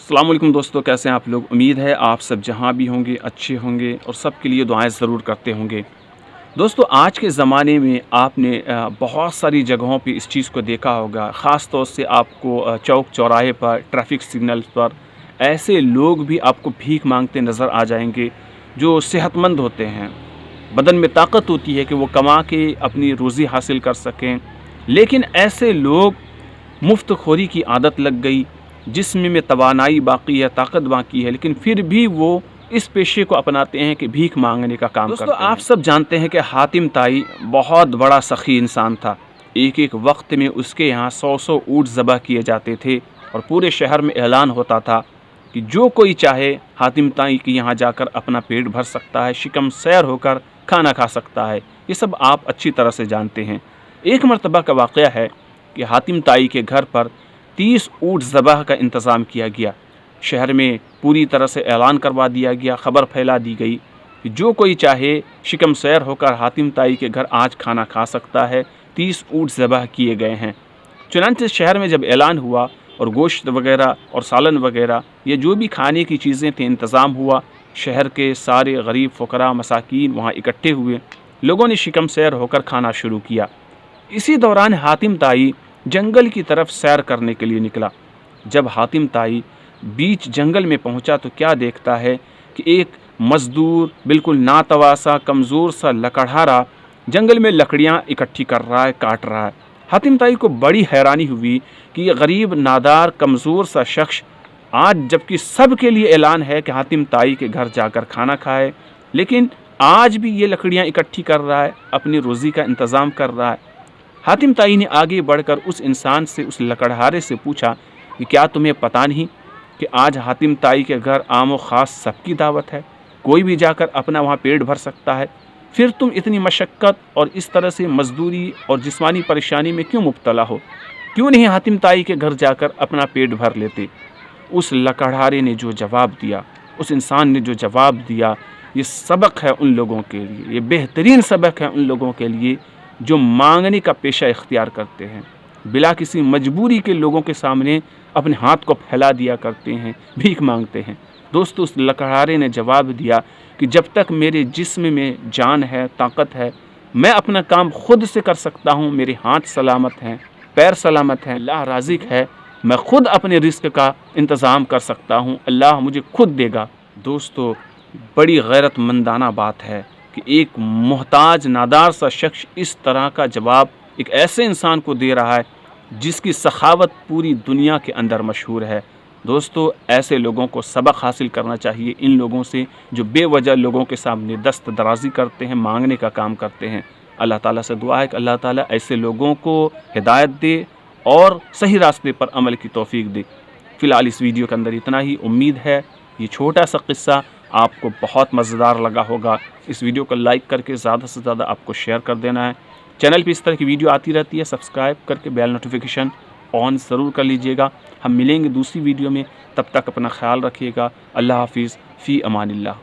अस्सलाम वालेकुम दोस्तों, कैसे हैं आप लोग। उम्मीद है आप सब जहां भी होंगे अच्छे होंगे और सब के लिए दुआएं ज़रूर करते होंगे। दोस्तों, आज के ज़माने में आपने बहुत सारी जगहों पे इस चीज़ को देखा होगा। ख़ास तौर से आपको चौक चौराहे पर, ट्रैफिक सिग्नल्स पर ऐसे लोग भी आपको भीख मांगते नज़र आ जाएंगे जो सेहतमंद होते हैं, बदन में ताकत होती है कि वो कमा के अपनी रोज़ी हासिल कर सकें। लेकिन ऐसे लोग मुफ्तखोरी की आदत लग गई, जिस्म में तवानाई बाकी है, ताकत बाकी है, लेकिन फिर भी वो इस पेशे को अपनाते हैं कि भीख मांगने का काम करते हैं। दोस्तों, आप सब जानते हैं कि हातिम ताई बहुत बड़ा सखी इंसान था। एक एक वक्त में उसके यहाँ 100 ऊँट ज़बह किए जाते थे और पूरे शहर में ऐलान होता था कि जो कोई चाहे हातिम ताई के यहाँ जाकर अपना पेट भर सकता है, शिकम सैर होकर खाना खा सकता है। ये सब आप अच्छी तरह से जानते हैं। एक मरतबा का वाक़या है कि हातिम ताई के घर पर 30 ऊँट ज़बह का इंतज़ाम किया गया। शहर में पूरी तरह से ऐलान करवा दिया गया, ख़बर फैला दी गई कि जो कोई चाहे शिकम सैर होकर हातिम ताई के घर आज खाना खा सकता है। 30 ऊँट ज़बह किए गए हैं। चुनांचे शहर में जब ऐलान हुआ और गोश्त वगैरह और सालन वगैरह ये जो भी खाने की चीज़ें थे इंतज़ाम हुआ, शहर के सारे गरीब फ़ुकरा मसाकीन वहाँ इकट्ठे हुए। लोगों ने शिकम सैर होकर खाना शुरू किया। इसी दौरान हातिम ताई जंगल की तरफ सैर करने के लिए निकला। जब हातिम ताई बीच जंगल में पहुंचा तो क्या देखता है कि एक मज़दूर बिल्कुल नातवासा कमज़ोर सा लकड़हारा जंगल में लकड़ियां इकट्ठी कर रहा है, काट रहा है। हातिम ताई को बड़ी हैरानी हुई कि ये गरीब नादार कमज़ोर सा शख्स आज, जबकि सब के लिए ऐलान है कि हातिम ताई के घर जाकर खाना खाए, लेकिन आज भी ये लकड़ियाँ इकट्ठी कर रहा है, अपनी रोज़ी का इंतज़ाम कर रहा है। हातिम ताई ने आगे बढ़कर उस इंसान से, उस लकड़हारे से पूछा कि क्या तुम्हें पता नहीं कि आज हातिम ताई के घर आम व ख़ास सबकी दावत है, कोई भी जाकर अपना वहाँ पेट भर सकता है, फिर तुम इतनी मशक्क़त और इस तरह से मजदूरी और जिस्मानी परेशानी में क्यों मुब्तला हो, क्यों नहीं हातिम ताई के घर जाकर अपना पेट भर लेते। उस लकड़हारे ने जो जवाब दिया, उस इंसान ने जो जवाब दिया, ये सबक है उन लोगों के लिए, ये बेहतरीन सबक है उन लोगों के लिए जो मांगने का पेशा इख्तियार करते हैं, बिला किसी मजबूरी के लोगों के सामने अपने हाथ को फैला दिया करते हैं, भीख मांगते हैं। दोस्तों, उस लकड़हारे ने जवाब दिया कि जब तक मेरे जिस्म में जान है, ताकत है, मैं अपना काम खुद से कर सकता हूँ। मेरे हाथ सलामत हैं, पैर सलामत हैं, अल्लाह राज़िक है, मैं खुद अपने रिस्क का इंतज़ाम कर सकता हूँ, अल्लाह मुझे खुद देगा। दोस्तों, बड़ी गैरतमंदाना बात है कि एक मोहताज नादार सा शख्स इस तरह का जवाब एक ऐसे इंसान को दे रहा है जिसकी सखावत पूरी दुनिया के अंदर मशहूर है। दोस्तों, ऐसे लोगों को सबक हासिल करना चाहिए, इन लोगों से जो बेवजह लोगों के सामने दस्त दराजी करते हैं, मांगने का काम करते हैं। अल्लाह ताला से दुआ है कि अल्लाह ताला ऐसे लोगों को हिदायत दे और सही रास्ते पर अमल की तौफीक दे। फ़िलहाल इस वीडियो के अंदर इतना ही। उम्मीद है ये छोटा सा किस्सा आपको बहुत मज़ेदार लगा होगा। इस वीडियो को लाइक करके ज़्यादा से ज़्यादा आपको शेयर कर देना है। चैनल पे इस तरह की वीडियो आती रहती है, सब्सक्राइब करके बेल नोटिफिकेशन ऑन ज़रूर कर लीजिएगा। हम मिलेंगे दूसरी वीडियो में, तब तक अपना ख्याल रखिएगा। अल्लाह हाफिज़, फ़ी अमानिल्लाह।